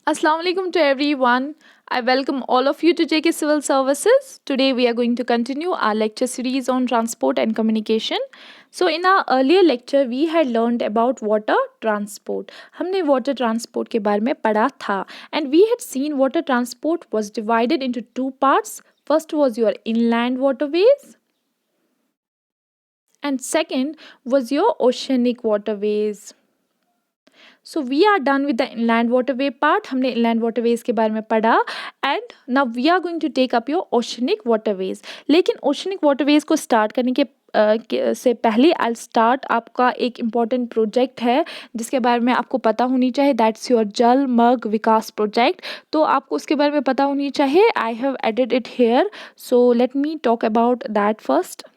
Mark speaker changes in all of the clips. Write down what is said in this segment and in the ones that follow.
Speaker 1: Assalamu alaikum to everyone. I welcome all of you to JK Civil Services. Today we are going to continue our lecture series on transport and communication. So in our earlier lecture we had learned about water transport. हमने water transport के बारे में पढ़ा था and we had seen water transport was divided into two parts. First was your inland waterways and second was your oceanic waterways. So we are done with the inland waterway part. हमने inland waterways के बारे में पढ़ा and now we are going to take up your oceanic waterways. लेकिन oceanic waterways को start करने से पहले आई स्टार्ट आपका एक इम्पॉर्टेंट प्रोजेक्ट है जिसके बारे में आपको पता होनी चाहिए. That's your Jalmarg Vikas project. तो आपको उसके बारे में पता होनी चाहिए. I have added it here, so let me talk about that first.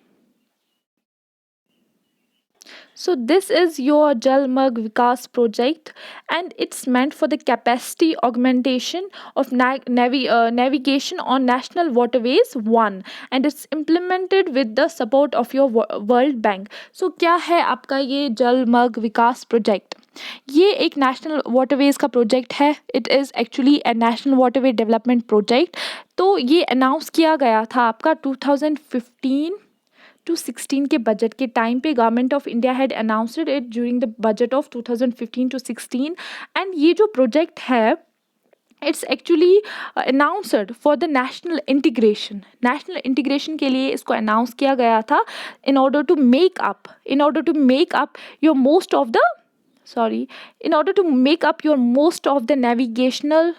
Speaker 1: So this is your Jalmarg Vikas project and it's meant for the capacity augmentation of navigation on National Waterways 1 and it's implemented with the support of your World Bank. So क्या है आपका ये जलमर्ग Vikas project? ये एक national waterways का project है. It is actually A national waterway development project. तो ये अनाउंस किया गया था आपका 2015 टू 16 के बजट के टाइम पे. Government of India had announced it during the budget of 2015 to 16 and ये जो प्रोजेक्ट है it's actually announced for the national integration. National integration के लिए इसको अनाउंस किया गया था in order to make up your most of the in order to make up your most of the navigational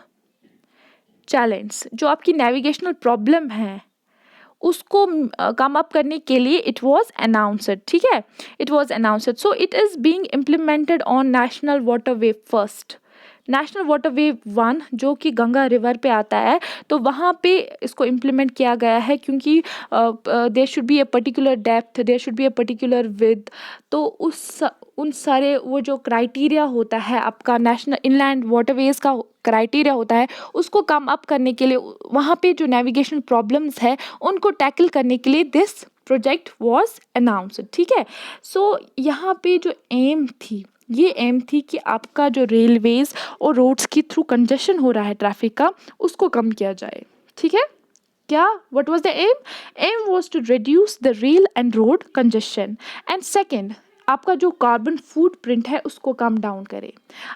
Speaker 1: challenge. जो आपकी navigational problem है उसको कम अप करने के लिए इट वॉज अनाउंसड. ठीक है, it was announced. So it is being implemented on national waterway first. National waterway 1 जो कि गंगा रिवर पे आता है, तो वहाँ पे इसको इम्प्लीमेंट किया गया है क्योंकि there should be a particular depth, there should be a particular width. तो उन सारे वो जो क्राइटेरिया होता है आपका नेशनल इनलैंड वाटरवेज का क्राइटेरिया होता है उसको कम अप करने के लिए वहाँ पे जो नेविगेशन प्रॉब्लम्स है उनको टैकल करने के लिए दिस प्रोजेक्ट वॉज अनाउंस्ड. ठीक है, सो यहाँ पे जो एम थी ये एम थी कि आपका जो रेलवेज और रोड्स की थ्रू कंजेशन हो रहा है ट्रैफिक का उसको कम किया जाए. ठीक है, क्या what was the aim was to reduce the rail and road congestion and second आपका जो कार्बन फुट प्रिंट है उसको कम डाउन करे.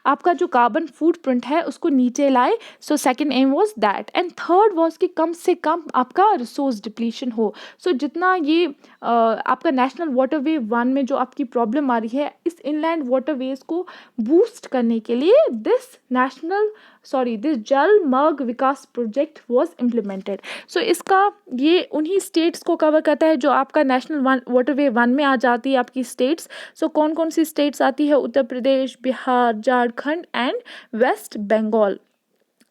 Speaker 1: आपका जो कार्बन फुट प्रिंट है उसको नीचे लाए. So second aim was that and third was कि कम से कम आपका रिसोर्स डिप्लीशन हो. सो जितना ये आपका नेशनल वाटरवे 1 में जो आपकी प्रॉब्लम आ रही है इस इनलैंड वाटरवेज को बूस्ट करने के लिए this Jalmarg Vikas project was implemented. So इसका ये उन्हीं स्टेट्स को कवर करता है जो आपका नेशनल वाटरवे 1 में आ जाती है आपकी स्टेट्स. सो कौन कौन सी स्टेट्स आती है? Uttar Pradesh, Bihar, Jharkhand and west Bengal.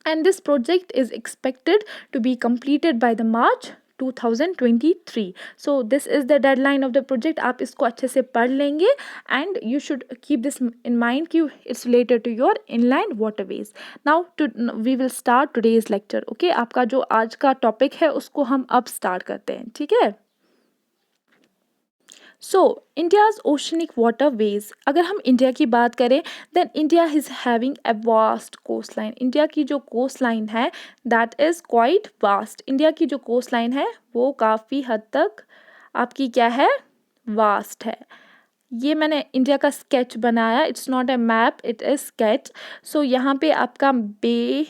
Speaker 1: And this project is expected to be completed by the March 2023. So this is the deadline of the project. आप इसको अच्छे से पढ़ लेंगे and you should keep this in mind कि it's related to your inland waterways. Now we will start today's lecture. Okay, आपका जो आज का टॉपिक है उसको हम अब स्टार्ट करते हैं. ठीक है, सो इंडियाज़ ओशनिक वाटरवेज. अगर हम इंडिया की बात करें then India is having a vast coast line. India की जो कोस्ट लाइन है that is quite vast. India की जो कोस्ट लाइन है वो काफ़ी हद तक आपकी क्या है, वास्ट है. ये मैंने इंडिया का स्केच बनाया. It's not a map, it is sketch. So यहाँ पे आपका बे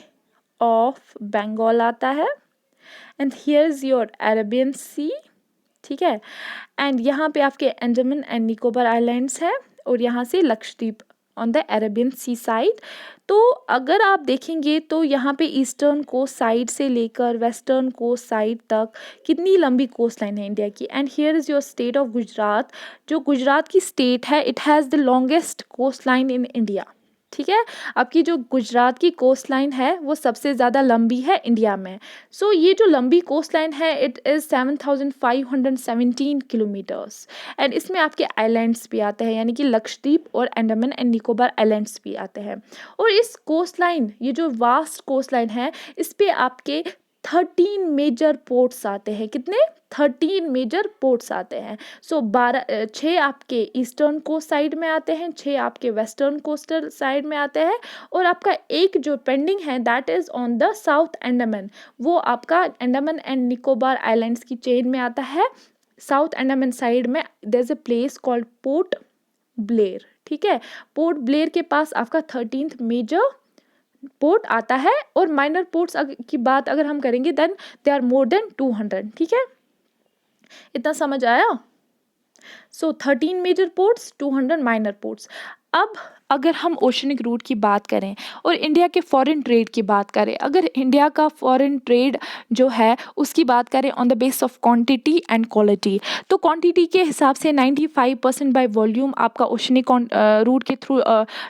Speaker 1: ऑफ बंगाल आता है and here is your Arabian sea. ठीक है, एंड यहाँ पे आपके अंडमान एंड निकोबार आइलैंड्स है और यहाँ से Lakshadweep on the Arabian sea side. तो अगर आप देखेंगे तो यहाँ पे ईस्टर्न कोस्ट साइड से लेकर वेस्टर्न कोस्ट साइड तक कितनी लंबी कोस्ट लाइन है इंडिया की. And here is your state of Gujarat. जो गुजरात की स्टेट है it has the longest coast line in India. ठीक है, आपकी जो गुजरात की कोस्ट लाइन है वो सबसे ज़्यादा लंबी है इंडिया में. सो ये जो लंबी कोस्ट लाइन है इट इज़ 7517 किलोमीटर्स एंड इसमें आपके आइलैंड्स भी आते हैं यानी कि लक्षद्वीप और अंडमान एंड निकोबार आइलैंड्स भी आते हैं. और इस कोस्ट लाइन, ये जो वास्ट कोस्ट लाइन है, इस पे आपके 13 मेजर पोर्ट्स आते हैं। कितने? 13 मेजर पोर्ट्स आते हैं। सो 6 आपके ईस्टर्न कोस्ट साइड में आते हैं, 6 आपके वेस्टर्न कोस्टल साइड में आते हैं, और आपका एक जो पेंडिंग है that is on the south Andaman, वो आपका अंडमान एंड निकोबार आइलैंड्स की चेन में आता है। साउथ अंडमान साइड में there is a place called port Blair. ठीक है, पोर्ट ब्लेयर के पास आपका 13th मेजर पोर्ट आता है, और माइनर पोर्ट्स की बात अगर हम करेंगे then they are more than 200। ठीक है, इतना समझ आया? So 13 major ports, 200 minor ports. अब अगर हम ओशनिक रूट की बात करें और इंडिया के फॉरेन ट्रेड की बात करें, अगर इंडिया का फॉरेन ट्रेड जो है उसकी बात करें on the base of quantity and quality, तो क्वांटिटी के हिसाब से 95% बाय वॉल्यूम आपका ओशनिक रूट के थ्रू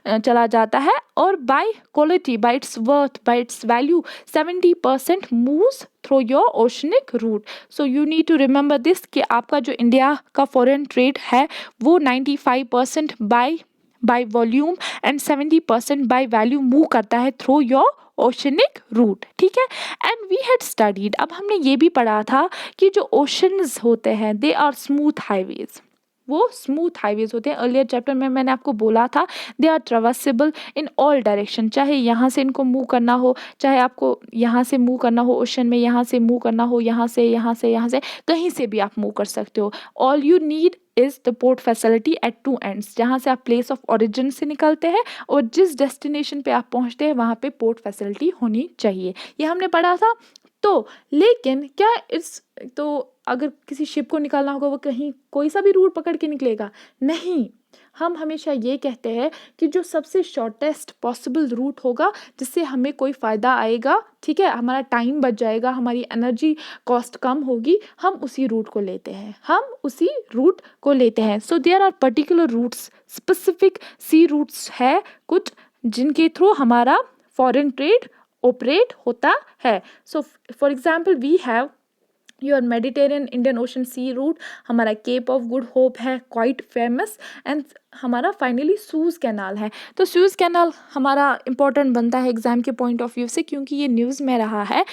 Speaker 1: चला जाता है, और by quality, by its worth, by its value 70% moves through your oceanic route. So you need to remember this कि आपका जो इंडिया का फॉरेन ट्रेड है वो 95% by volume and 70% by value move करता है थ्रू योर ओशनिक रूट। ठीक है, एंड वी हैड स्टडीड, अब हमने ये भी पढ़ा था कि जो ओशंस होते हैं दे आर स्मूथ हाईवेज, वो स्मूथ हाईवेज होते हैं। अर्लियर चैप्टर में मैंने आपको बोला था they are traversable in all direction, चाहे यहाँ से इनको मूव करना हो, चाहे आपको यहाँ से मूव करना हो ओशन में, यहाँ से मूव करना हो, यहाँ से यहाँ से यहाँ से कहीं से भी आप मूव कर सकते हो। All you need is the port facility eight two ends, जहाँ से आप प्लेस ऑफ ओरिजिन से निकलते हैं और जिस डेस्टिनेशन पे आप पहुँचते हैं वहाँ पे पोर्ट फैसिलिटी होनी चाहिए, ये हमने पढ़ा था। तो लेकिन क्या इस, तो अगर किसी शिप को निकालना होगा वो कहीं कोई सा भी रूट पकड़ के निकलेगा? नहीं, हम हमेशा ये कहते हैं कि जो सबसे शॉर्टेस्ट पॉसिबल रूट होगा जिससे हमें कोई फ़ायदा आएगा, ठीक है, हमारा टाइम बच जाएगा, हमारी एनर्जी कॉस्ट कम होगी, हम उसी रूट को लेते हैं, हम उसी रूट को लेते हैं। So there are particular routes, specific sea routes है कुछ जिनके थ्रू हमारा फॉरेन ट्रेड ऑपरेट होता है। So for example we have your Mediterranean Indian ocean sea route, हमारा केप ऑफ गुड होप है क्वाइट फेमस, एंड हमारा फाइनली सूज कैनाल है। तो सूज कैनाल हमारा इम्पॉर्टेंट बनता है एग्ज़ाम के पॉइंट ऑफ व्यू से, क्योंकि ये न्यूज़ में रहा है,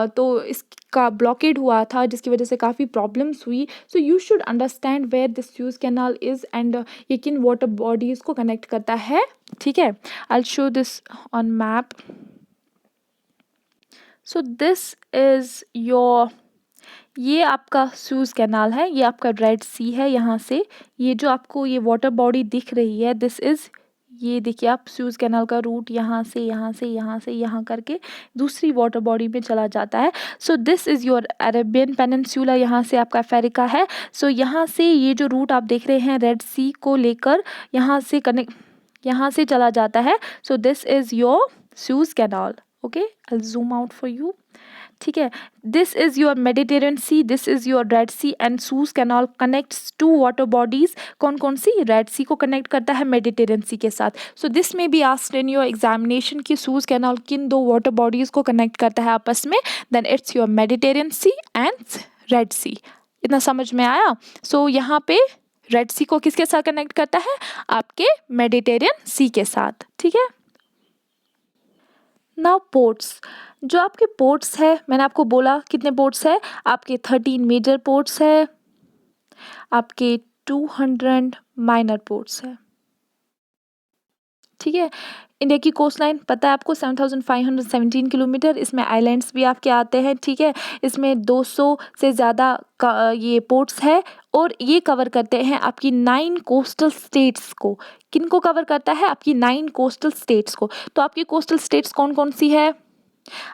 Speaker 1: तो इसका ब्लॉकेड हुआ था जिसकी वजह से काफ़ी प्रॉब्लम्स हुई। So you should understand where this Suez canal is and ये किन वाटर बॉडीज़ को कनेक्ट करता है। ठीक है, I will show this on map. So this is your, ये आपका सूज कैनाल है, ये आपका रेड सी है। यहाँ से ये जो आपको ये वाटर बॉडी दिख रही है दिस इज़, ये देखिए आप सूज कैनाल का रूट यहाँ से यहाँ से यहाँ से यहाँ करके दूसरी वाटर बॉडी में चला जाता है। So this is your Arabian peninsula, यहाँ से आपका अफ्रीका है। सो यहाँ से ये जो रूट आप देख रहे हैं रेड सी को लेकर यहाँ से कनेक्ट, यहाँ से चला जाता है। So this is your Suez canal. Okay, I will zoom out for you. ठीक है, this is your Mediterranean sea, this is your red sea, and Suez canal connects to water bodies. कौन कौन सी? Red सी को connect करता है Mediterranean सी के साथ। So this में be asked in your examination कि सूज कैनाल किन दो वाटर बॉडीज़ को कनेक्ट करता है आपस में, then it's your Mediterranean sea and red sea. इतना समझ में आया? सो यहाँ पे रेड सी को किसके साथ कनेक्ट करता है? आपके मेडिटेरियन सी के साथ। ठीक है, नाउ पोर्ट्स, जो आपके पोर्ट्स है मैंने आपको बोला कितने पोर्ट्स है आपके 13 मेजर पोर्ट्स है, आपके 200 माइनर पोर्ट्स है। ठीक है, इंडिया की कोस्ट लाइन पता है आपको 7517 किलोमीटर, इसमें आइलैंड्स भी आपके आते हैं। ठीक है, इसमें 200 से ज़्यादा ये पोर्ट्स है, और ये कवर करते हैं आपकी 9 कोस्टल स्टेट्स को। किन को कवर करता है? आपकी 9 कोस्टल स्टेट्स को। तो आपकी कोस्टल स्टेट्स कौन कौन सी है?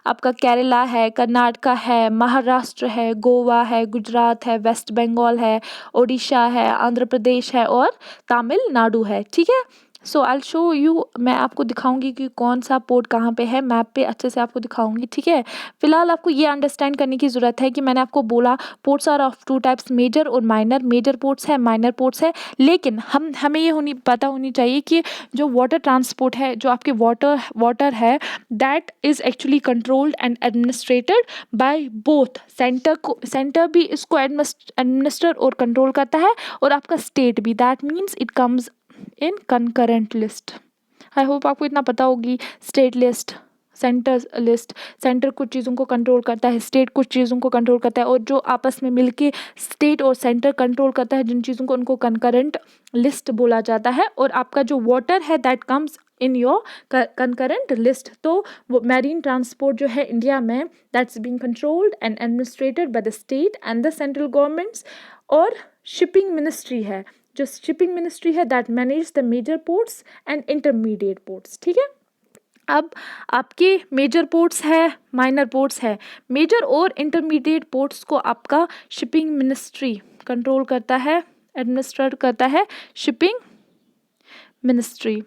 Speaker 1: आपका केरला है, कर्नाटका है, महाराष्ट्र है, गोवा है, गुजरात है, वेस्ट बंगाल है, ओडिशा है, आंध्र प्रदेश है और तमिलनाडु है। ठीक है, सो आई शो यू, मैं आपको दिखाऊंगी कि कौन सा पोर्ट कहाँ पे है, मैप पे अच्छे से आपको दिखाऊंगी। ठीक है, फिलहाल आपको ये अंडरस्टैंड करने की ज़रूरत है कि मैंने आपको बोला ports are of 2 types, major और माइनर। मेजर पोर्ट्स है, माइनर पोर्ट्स है, लेकिन हमें ये पता होनी चाहिए कि जो वाटर ट्रांसपोर्ट है, जो आपके वाटर है, that is actually controlled and administered by both. Centre भी इसको एडमिनिस्टर और कंट्रोल करता है, और आपका स्टेट भी, that means it comes in concurrent list. I hope आपको इतना पता होगी, state list, centre list, centre कुछ चीज़ों को कंट्रोल करता है, स्टेट कुछ चीज़ों को कंट्रोल करता है, और जो आपस में मिलके स्टेट और सेंटर कंट्रोल करता है जिन चीज़ों को, उनको कंकरेंट लिस्ट बोला जाता है। और आपका जो वाटर है that comes in your concurrent list. तो वो मैरीन ट्रांसपोर्ट जो है इंडिया में, that's being controlled and administered by the state and the central governments. और शिपिंग मिनिस्ट्री है, जो शिपिंग मिनिस्ट्री है that manage the major ports and intermediate ports. ठीक है, अब आपके मेजर पोर्ट्स है, माइनर पोर्ट्स है। मेजर और इंटरमीडिएट पोर्ट्स को आपका शिपिंग मिनिस्ट्री कंट्रोल करता है, एडमिनिस्ट्रेट करता है शिपिंग मिनिस्ट्री।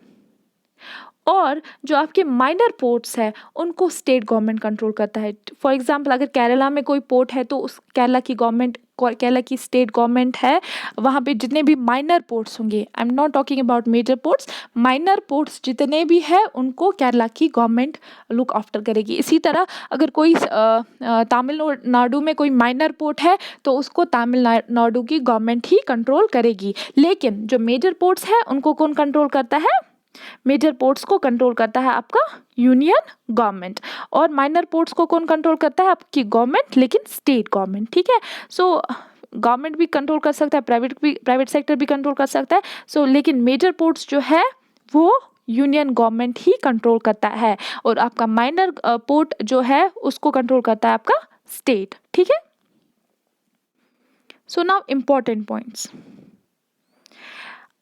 Speaker 1: और जो आपके माइनर पोर्ट्स है उनको स्टेट गवर्नमेंट कंट्रोल करता है। फॉर एग्जांपल, अगर केरला में कोई पोर्ट है तो उस केरला की गवर्नमेंट, केरला की स्टेट गवर्नमेंट है, वहाँ पे जितने भी माइनर पोर्ट्स होंगे, I am not talking about major ports, minor ports जितने भी है उनको केरला की गवर्नमेंट लुक आफ्टर करेगी। इसी तरह अगर कोई तमिलनाडु में कोई माइनर पोर्ट है तो उसको तमिलनाडु की गवर्नमेंट ही कंट्रोल करेगी। लेकिन जो मेजर पोर्ट्स है उनको कौन कंट्रोल करता है? मेजर पोर्ट्स को कंट्रोल करता है आपका यूनियन गवर्नमेंट, और माइनर पोर्ट्स को कौन कंट्रोल करता है? आपकी गवर्नमेंट, लेकिन स्टेट गवर्नमेंट। ठीक है, सो गवर्नमेंट भी कंट्रोल कर सकता है, प्राइवेट सेक्टर भी कंट्रोल कर सकता है। सो लेकिन मेजर पोर्ट्स जो है वो यूनियन गवर्नमेंट ही कंट्रोल करता है, और आपका माइनर पोर्ट जो है उसको कंट्रोल करता है आपका स्टेट। ठीक है, सो नाउ इम्पोर्टेंट पॉइंट्स।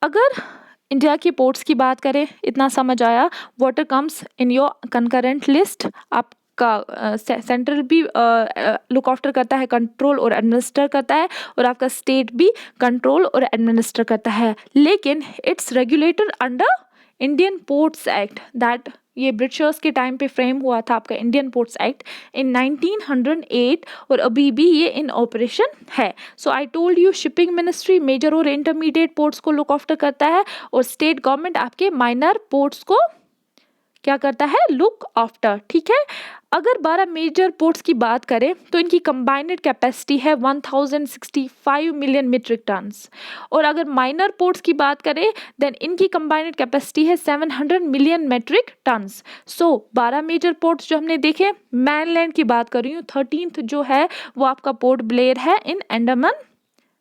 Speaker 1: अगर इंडिया की पोर्ट्स की बात करें, इतना समझ आया, water comes in your concurrent list. आपका सेंट्रल भी लुक आफ्टर करता है, कंट्रोल और एडमिनिस्टर करता है, और आपका स्टेट भी कंट्रोल और एडमिनिस्टर करता है। लेकिन it's regulated under Indian ports act, that ये ब्रिटिशर्स के टाइम पे फ्रेम हुआ था आपका इंडियन पोर्ट्स एक्ट इन 1908, और अभी भी ये इन ऑपरेशन है। So I told you, shipping ministry major और इंटरमीडिएट पोर्ट्स को लुक आफ्टर करता है, और स्टेट गवर्नमेंट आपके माइनर पोर्ट्स को क्या करता है? Look after. ठीक है, अगर 12 मेजर पोर्ट्स की बात करें तो इनकी कंबाइंड कैपेसिटी है 1065 मिलियन मीट्रिक टन्स, और अगर माइनर पोर्ट्स की बात करें देन इनकी कंबाइंड कैपेसिटी है 700 मिलियन मेट्रिक टन्स। सो 12 मेजर पोर्ट्स जो हमने देखे, मैनलैंड की बात कर रही हूँ, 13th जो है वो आपका पोर्ट ब्लेयर है in Andaman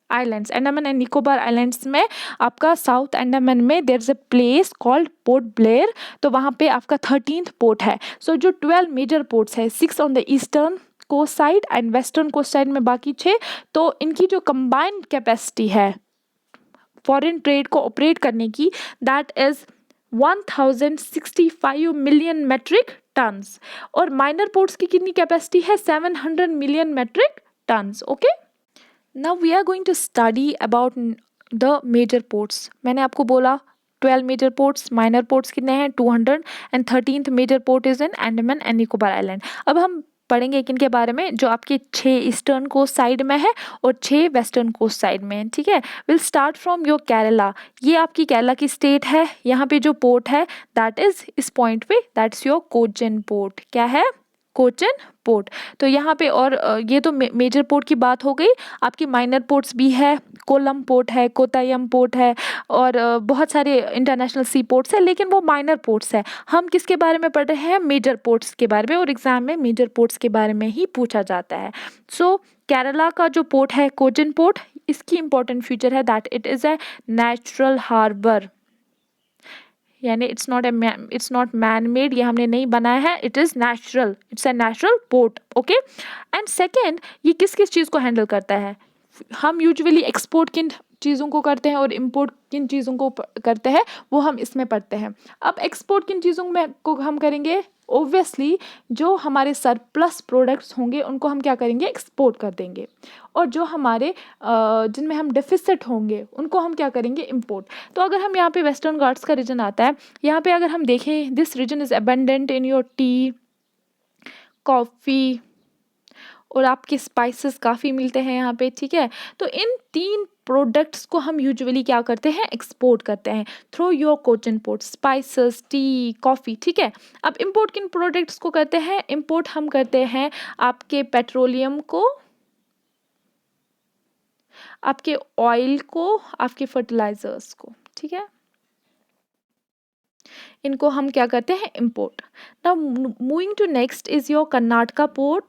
Speaker 1: islands, Andaman and Nicobar islands में। आपका साउथ अंडमान में there is a place called port Blair, तो वहाँ पे आपका 13th पोर्ट है। सो जो 12 मेजर पोर्ट्स है, 6 on the eastern coast side and western coast side में बाकी 6, तो इनकी जो कंबाइंड कैपेसिटी है फॉरेन ट्रेड को ऑपरेट करने की, that is 1065 million metric tons, और माइनर पोर्ट्स की कितनी कैपेसिटी है? 700 million metric tons. Okay, Now we are going to study about the major ports. मैंने आपको बोला 12 major ports, minor ports कितने हैं? 200, and 13th major port is in Andaman and Nicobar Island. अब हम पढ़ेंगे किन के बारे में, जो आपके 6 ईस्टर्न कोस्ट साइड में है और 6 वेस्टर्न कोस्ट साइड में है। ठीक है, will start from your Kerala. ये आपकी केरला की स्टेट है। यहाँ पे जो पोर्ट है दैट इज इस पॉइंट पे, दैट्स योर कोचिन पोर्ट। क्या है? कोचिन पोर्ट। तो यहाँ पे, और ये तो मेजर पोर्ट की बात हो गई। आपकी माइनर पोर्ट्स भी है, कोलम पोर्ट है, कोतायम पोर्ट है, और बहुत सारे इंटरनेशनल सी पोर्ट्स है, लेकिन वो माइनर पोर्ट्स है। हम किसके बारे में पढ़ रहे हैं? मेजर पोर्ट्स के बारे में, और एग्जाम में मेजर पोर्ट्स के बारे में ही पूछा जाता है। सो केरला का जो पोर्ट है कोचिन पोर्ट, इसकी इंपॉर्टेंट फीचर है that it is a natural harbour, यानी इट्स नॉट मैन मेड, ये हमने नहीं बनाया है, it is natural, it's a natural port. Okay, and second, ये किस किस चीज़ को हैंडल करता है? हम यूजुअली एक्सपोर्ट किन चीज़ों को करते हैं और इम्पोर्ट किन चीज़ों को करते हैं, वो हम इसमें पढ़ते हैं। अब एक्सपोर्ट किन चीज़ों में को हम करेंगे? ओब्वियसली जो हमारे सरप्लस प्रोडक्ट्स होंगे उनको हम क्या करेंगे? एक्सपोर्ट कर देंगे, और जो हमारे जिनमें हम डेफिसिट होंगे उनको हम क्या करेंगे? इंपोर्ट। तो अगर हम यहाँ पे वेस्टर्न घाट्स का रीजन आता है, यहाँ पे अगर हम देखें, this region is abundant in your tea, coffee, और आपके स्पाइसेस काफ़ी मिलते हैं यहाँ पे। ठीक है, तो इन 3 प्रोडक्ट्स को हम यूजुअली क्या करते हैं? एक्सपोर्ट करते हैं through your Cochin port, spices, T, coffee. ठीक है, अब इंपोर्ट किन प्रोडक्ट्स को करते हैं? इंपोर्ट हम करते हैं आपके पेट्रोलियम को, आपके ऑयल को, आपके फर्टिलाइजर्स को। ठीक है, इनको हम क्या करते हैं, import. Now moving to next is your Karnataka port,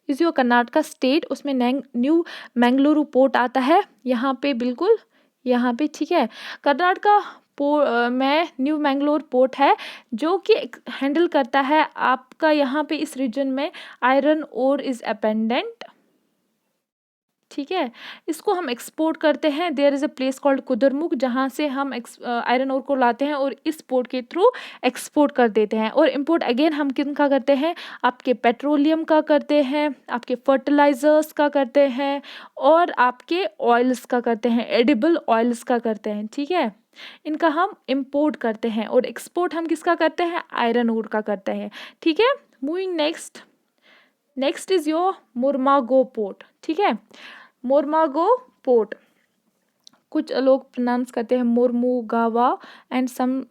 Speaker 1: is your Karnataka state, उसमें न्यू मैंगलुरु पोर्ट आता है यहाँ पे, बिल्कुल यहाँ पे, ठीक है। कर्नाटका में न्यू मैंगलोर पोर्ट है जो कि हैंडल करता है आपका यहाँ पे इस रीजन में आयरन ओर इज़ अपेंडेंट, ठीक है। इसको हम एक्सपोर्ट करते हैं, there is a place called Kudremukh जहाँ से हम आयरन ओर को लाते हैं और इस पोर्ट के थ्रू एक्सपोर्ट कर देते हैं। और इंपोर्ट अगेन हम किन का करते हैं, आपके पेट्रोलियम का करते हैं, आपके फर्टिलाइजर्स का करते हैं और आपके ऑयल्स का करते हैं, एडिबल ऑयल्स का करते हैं, ठीक है। इनका हम इंपोर्ट करते हैं और एक्सपोर्ट हम किसका करते हैं, आयरन ओर का करते हैं, ठीक है। Moving next, next is your Mormugao port, ठीक है। मुरमागो पोर्ट, कुछ लोग प्रोनाउंस करते हैं मुरमुगावा एंड सम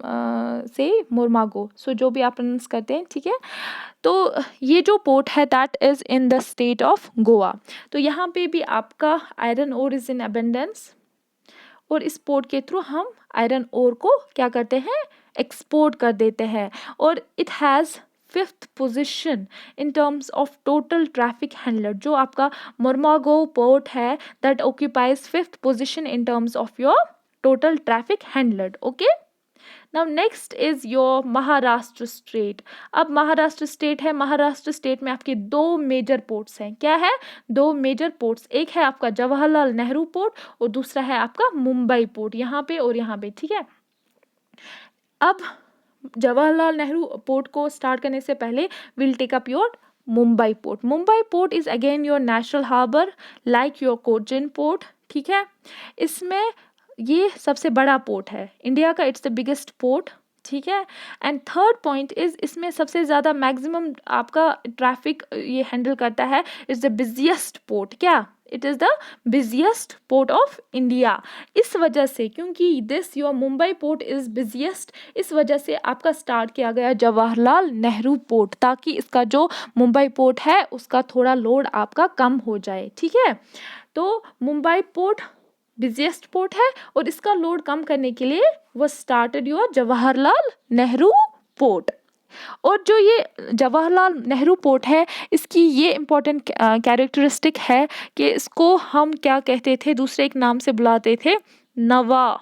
Speaker 1: से मुरमागो, सो जो भी आप प्रोनाउंस करते हैं, ठीक है। तो ये जो पोर्ट है that is in the state of Goa. तो यहाँ पे भी आपका iron ore is in abundance और इस पोर्ट के थ्रू हम आयरन ओर को क्या करते हैं, एक्सपोर्ट कर देते हैं। और it has fifth position in terms of total traffic handler, जो आपका मुरमागो पोर्ट है that occupies fifth position in terms of your total traffic handler, okay. Now next is your Maharashtra state. अब महाराष्ट्र स्टेट है, महाराष्ट्र स्टेट में आपके दो मेजर पोर्ट्स हैं, क्या है, दो मेजर पोर्ट्स, एक है आपका जवाहरलाल नेहरू पोर्ट और दूसरा है आपका मुंबई पोर्ट, यहाँ पे और यहाँ पे, ठीक है। अब जवाहरलाल नेहरू पोर्ट को स्टार्ट करने से पहले will take up your Mumbai port. Mumbai port is again your national harbour like your Cochin port, ठीक है। इसमें ये सबसे बड़ा पोर्ट है इंडिया का, इट्स द बिगेस्ट पोर्ट, ठीक है। एंड थर्ड पॉइंट इज इसमें सबसे ज़्यादा मैक्सिमम आपका ट्रैफिक ये हैंडल करता है, इट्स द बिजिएस्ट पोर्ट, क्या, it is the busiest port of India. इस वजह से, क्योंकि this your Mumbai port is busiest, इस वजह से आपका स्टार्ट किया गया जवाहरलाल नेहरू पोर्ट, ताकि इसका जो मुंबई पोर्ट है उसका थोड़ा लोड आपका कम हो जाए, ठीक है। तो मुंबई पोर्ट बिजिएस्ट पोर्ट है और इसका लोड कम करने के लिए वो started your Jawaharlal Nehru port. और जो ये जवाहरलाल नेहरू पोर्ट है, इसकी ये इम्पोर्टेंट कैरेक्टरिस्टिक है कि इसको हम क्या कहते थे, दूसरे एक नाम से बुलाते थे, नवा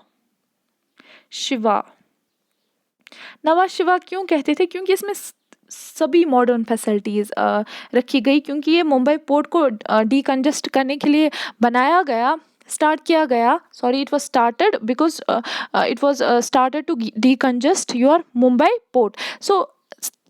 Speaker 1: शिवा। नवा शिवा क्यों कहते थे, क्योंकि इसमें सभी मॉडर्न फैसिलिटीज़ रखी गई, क्योंकि ये मुंबई पोर्ट को डीकंजस्ट करने के लिए बनाया गया, स्टार्ट किया गया, sorry it was started because it was started to decongest your Mumbai port. So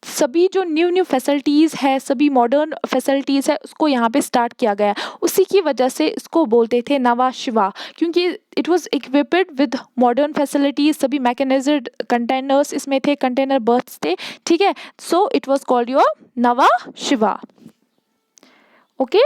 Speaker 1: सभी जो न्यू फैसिलिटीज़ है, सभी मॉडर्न फैसिलिटीज़ है, उसको यहाँ पे स्टार्ट किया गया, उसी की वजह से इसको बोलते थे नवा शिवा, क्योंकि it was equipped with modern facilities, सभी मैकेनाइज्ड कंटेनर्स इसमें थे, कंटेनर बर्थ्स थे, ठीक है। So it was called your Nhava Sheva, okay.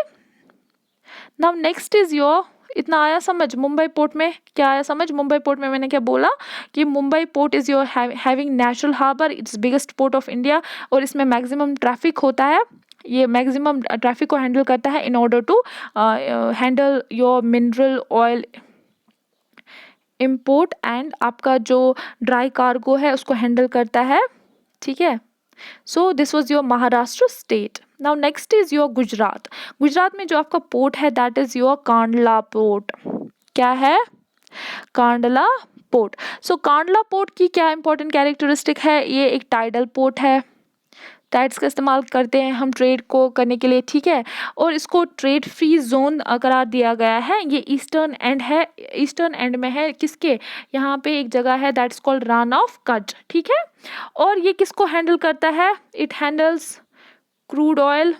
Speaker 1: Now next is your, इतना आया समझ, मुंबई पोर्ट में क्या आया समझ, मुंबई पोर्ट में मैंने क्या बोला कि Mumbai port is your having national harbour, it's biggest port of India और इसमें मैक्सिमम ट्रैफिक होता है, ये मैक्सिमम ट्रैफिक को हैंडल करता है in order to handle your mineral oil import and आपका जो ड्राई कार्गो है उसको हैंडल करता है, ठीक है। So this was your Maharashtra state. Now next is your Gujarat. Gujarat में जो आपका पोर्ट है that is your Kandla port, क्या है, कांडला पोर्ट। सो कांडला पोर्ट की क्या इंपॉर्टेंट कैरेक्टरिस्टिक है, ये एक टाइडल पोर्ट है, टाइड्स का इस्तेमाल करते हैं हम ट्रेड को करने के लिए, ठीक है। और इसको ट्रेड फ्री जोन करार दिया गया है, ये ईस्टर्न एंड है, ईस्टर्न एंड में है किसके, यहाँ पे एक जगह है that's called run of Kutch, ठीक है। और ये किसको हैंडल करता है, it handles crude oil,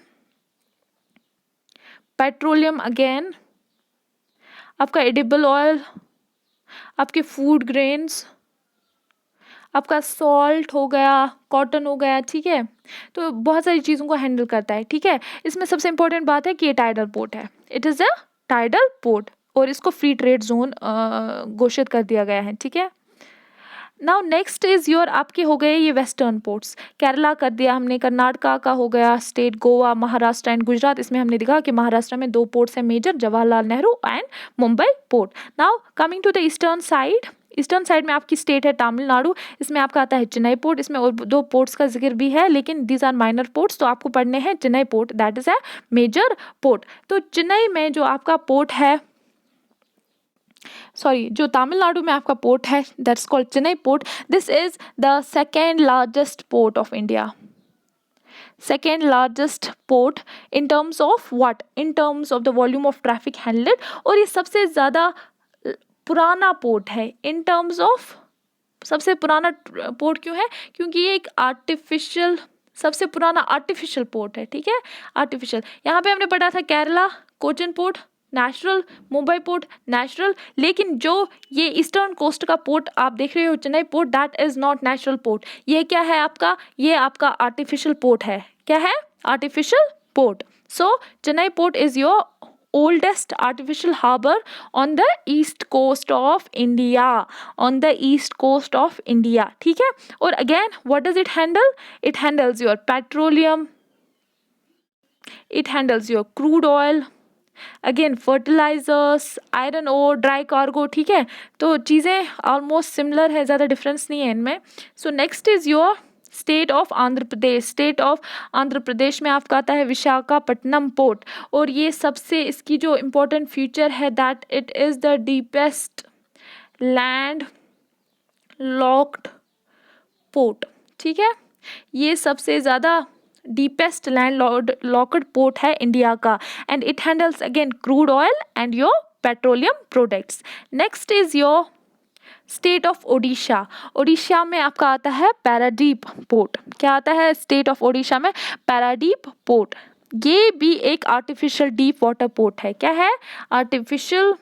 Speaker 1: petroleum again, आपका एडिबल ऑयल, आपके फूड ग्रेन्स, आपका सॉल्ट हो गया, कॉटन हो गया, ठीक है। तो बहुत सारी चीज़ों को हैंडल करता है, ठीक है। इसमें सबसे इंपॉर्टेंट बात है कि ये टाइडल पोर्ट है, it is a tidal port और इसको फ्री ट्रेड जोन घोषित कर दिया गया है, ठीक है। नाउ नेक्स्ट इज़ योर, आपके हो गए ये वेस्टर्न पोर्ट्स, केरला कर दिया हमने, कर्नाटका का हो गया स्टेट, गोवा, महाराष्ट्र एंड गुजरात। इसमें हमने देखा कि महाराष्ट्र में दो पोर्ट्स हैं major, Jawaharlal Nehru and Mumbai port. Now coming to the eastern side, eastern side में आपकी स्टेट है तमिलनाडु, इसमें आपका आता है चेन्नई पोर्ट, इसमें और 2 पोर्ट्स का जिक्र भी है लेकिन दीज आर माइनर पोर्ट्स, तो आपको पढ़ने हैं Chennai port, that is a major port. तो चेन्नई में जो आपका पोर्ट है, सॉरी जो तमिलनाडु में आपका पोर्ट है that's called Chennai port, this is the second largest port of India, second largest port in terms of what, in terms of the volume of traffic handled, और ये सबसे ज़्यादा पुराना पोर्ट है in terms of, सबसे पुराना port क्यों है, क्योंकि ये एक आर्टिफिशियल, सबसे पुराना आर्टिफिशियल पोर्ट है, ठीक है, आर्टिफिशियल। यहाँ पे हमने पढ़ा था Kerala Cochin port natural, Mumbai port natural, लेकिन जो ये ईस्टर्न कोस्ट का पोर्ट आप देख रहे हो Chennai port, that is not natural port, ये क्या है आपका, ये आपका आर्टिफिशियल पोर्ट है, क्या है, artificial port. So Chennai port is your oldest artificial harbor on the east coast of India, on the east coast of India, ठीक है। और again what does it handle, it handles your petroleum, it handles your crude oil, again fertilizers, iron ore, dry cargo, ठीक है। तो चीज़ें almost similar है, ज़्यादा difference नहीं है इनमें। So next is your state of Andhra Pradesh, state of Andhra Pradesh में आपका आता है विशाखापट्टनम पोर्ट, और ये सबसे इसकी जो इम्पोर्टेंट फीचर है that it is the deepest land locked port, ठीक है, ये सबसे ज़्यादा डीपेस्ट लैंड लॉक्ड पोर्ट है इंडिया का, and it handles again crude oil and your petroleum products. Next is your state of Odisha, Odisha में आपका आता है पैरादीप पोर्ट, क्या आता है स्टेट ऑफ ओडिशा में, पैरादीप पोर्ट, ये भी एक आर्टिफिशियल डीप वाटर पोर्ट है, क्या है, artificial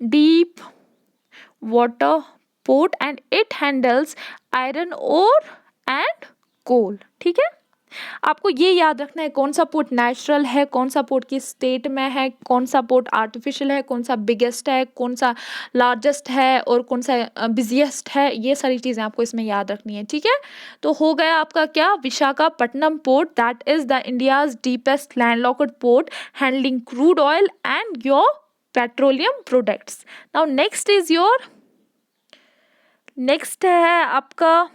Speaker 1: deep water port, and it handles iron ore and coal, ठीक है। आपको ये याद रखना है कौन सा पोर्ट नेचुरल है, कौन सा पोर्ट किस स्टेट में है, कौन सा पोर्ट आर्टिफिशियल है, कौन सा बिगेस्ट है, कौन सा लार्जेस्ट है और कौन सा बिजिएस्ट है, ये सारी चीज़ें आपको इसमें याद रखनी है, ठीक है। तो हो गया आपका क्या, Visakhapatnam port that is the India's deepest landlocked port handling crude oil and your petroleum products. Now next is your, next है आपका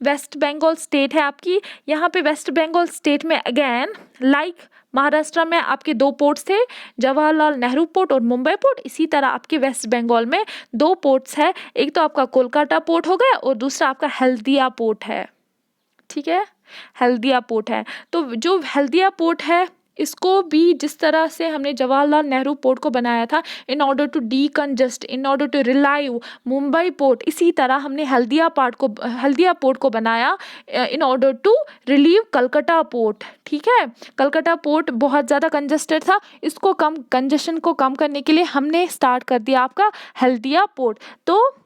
Speaker 1: वेस्ट बंगाल स्टेट है आपकी, यहाँ पे वेस्ट बंगाल स्टेट में अगेन लाइक महाराष्ट्र में आपके 2 पोर्ट्स थे, जवाहरलाल नेहरू पोर्ट और मुंबई पोर्ट, इसी तरह आपके वेस्ट बंगाल में 2 पोर्ट्स है, एक तो आपका कोलकाता पोर्ट हो गया और दूसरा आपका हल्दिया पोर्ट है, ठीक है, हल्दिया पोर्ट है। तो जो हल्दिया पोर्ट है इसको भी जिस तरह से हमने जवाहरलाल नेहरू पोर्ट को बनाया था in order to decongest, in order to relieve Mumbai port, इसी तरह हमने हल्दिया पोर्ट को बनाया in order to relieve Calcutta port, ठीक है। कलकत्ता पोर्ट बहुत ज़्यादा कंजस्टेड था, इसको कंजेशन को कम करने के लिए हमने स्टार्ट कर दिया आपका हल्दिया पोर्ट। तो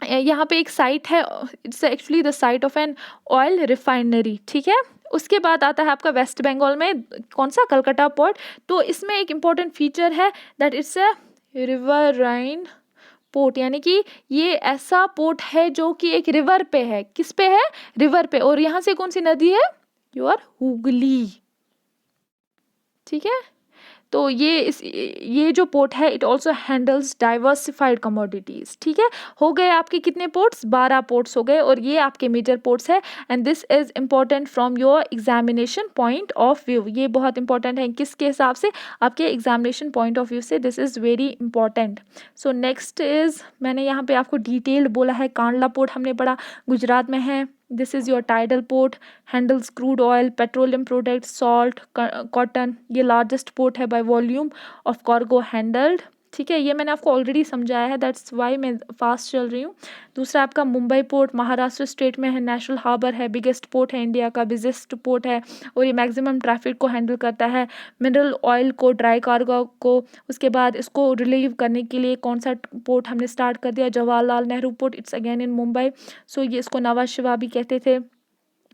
Speaker 1: यहाँ पे एक साइट है, it's actually the site of an oil refinery, ठीक है। उसके बाद आता है आपका वेस्ट बंगाल में कौन सा, कलकत्ता पोर्ट। तो इसमें एक इम्पॉर्टेंट फीचर है that it's a riverine port, यानी कि ये ऐसा पोर्ट है जो कि एक रिवर पे है, किस पे है, रिवर पे, और यहाँ से कौन सी नदी है, योर हुगली, ठीक है। तो ये जो पोर्ट है it also handles diversified commodities, ठीक है। हो गए आपके कितने पोर्ट्स, 12 पोर्ट्स हो गए, और ये आपके मेजर पोर्ट्स है, and this is important from your examination point of view, ये बहुत इंपॉर्टेंट है किसके हिसाब से, आपके एग्जामिनेशन पॉइंट ऑफ व्यू से, this is very important. So next is, मैंने यहाँ पे आपको डिटेल्ड बोला है, कांडला पोर्ट हमने पढ़ा, गुजरात में है, this is your tidal port, handles crude oil, petroleum product, salt, cotton, ये लार्जेस्ट पोर्ट है by volume of cargo handled, ठीक है। ये मैंने आपको ऑलरेडी समझाया है, दैट्स वाई मैं फास्ट चल रही हूँ। दूसरा आपका मुंबई पोर्ट महाराष्ट्र स्टेट में है, नेशनल हार्बर है, बिगेस्ट पोर्ट है इंडिया का, बिजेस्ट पोर्ट है, और ये मैक्सिमम ट्रैफिक को हैंडल करता है, मिनरल ऑयल को, ड्राई कार्गो को। उसके बाद इसको रिलीव करने के लिए कौन सा पोर्ट हमने स्टार्ट कर दिया, Jawaharlal Nehru port, it's again in Mumbai. So ये इसको नवा शिवा भी कहते थे,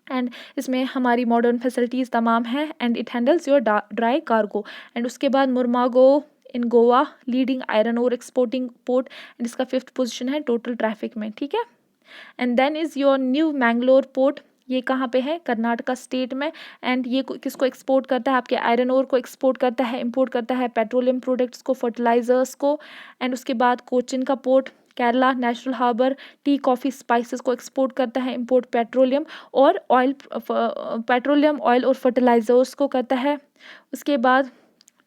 Speaker 1: एंड इसमें हमारी मॉडर्न फैसिलिटीज़ तमाम हैं, and it handles your dry cargo. And उसके बाद Mormugao in Goa, leading iron ore exporting port, and इसका 5th पोजीशन है टोटल ट्रैफिक में, ठीक है। And then is your new Mangalore port, ये कहाँ पे है, कर्नाटका स्टेट में, एंड ये किसको एक्सपोर्ट करता है, आपके आयरन ओर को एक्सपोर्ट करता है, इंपोर्ट करता है पेट्रोलियम प्रोडक्ट्स को, फर्टिलाइजर्स को। एंड उसके बाद कोचिन का port, Kerala natural harbour, tea coffee spices को एक्सपोर्ट करता है, इंपोर्ट पेट्रोलियम और ऑयल और फर्टिलाइजर्स को करता है। उसके बाद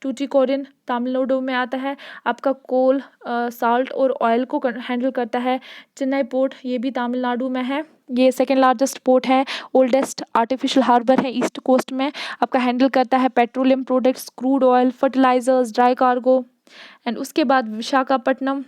Speaker 1: टूटीकोरिन तमिलनाडु में आता है, आपका कोल, साल्ट और ऑयल को हैंडल करता है। चेन्नई पोर्ट ये भी तमिलनाडु में है, ये सेकेंड लार्जेस्ट पोर्ट है, ओल्डेस्ट आर्टिफिशियल हार्बर है ईस्ट कोस्ट में, आपका हैंडल करता है petroleum products, crude oil, fertilizers, dry cargo. And उसके बाद विशाखापट्टनम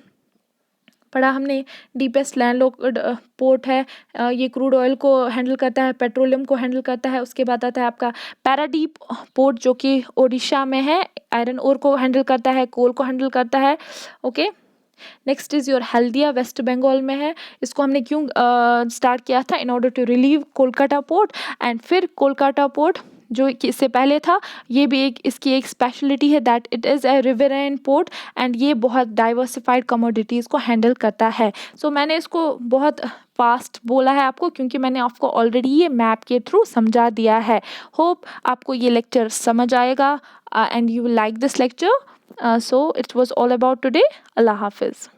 Speaker 1: पढ़ा हमने, डीपेस्ट लैंडलॉक्ड पोर्ट है, ये क्रूड ऑयल को हैंडल करता है, पेट्रोलियम को हैंडल करता है। उसके बाद आता है आपका पैराडीप पोर्ट जो कि ओडिशा में है, आयरन ओर को हैंडल करता है, कोल को हैंडल करता है। Okay, next is your Haldia, West Bengal में है। इसको हमने क्यों स्टार्ट किया था? In order to relieve Kolkata port. And फिर कोलकाता पोर्ट जो कि इससे पहले था, ये भी इसकी एक स्पेशलिटी है that it is a riverine port and ये बहुत डाइवर्सिफाइड कमोडिटीज़ को हैंडल करता है। सो मैंने इसको बहुत फास्ट बोला है आपको क्योंकि मैंने आपको ऑलरेडी ये मैप के थ्रू समझा दिया है। होप आपको ये लेक्चर समझ आएगा and you will like this lecture. So it was all about today. अल्लाह हाफिज़।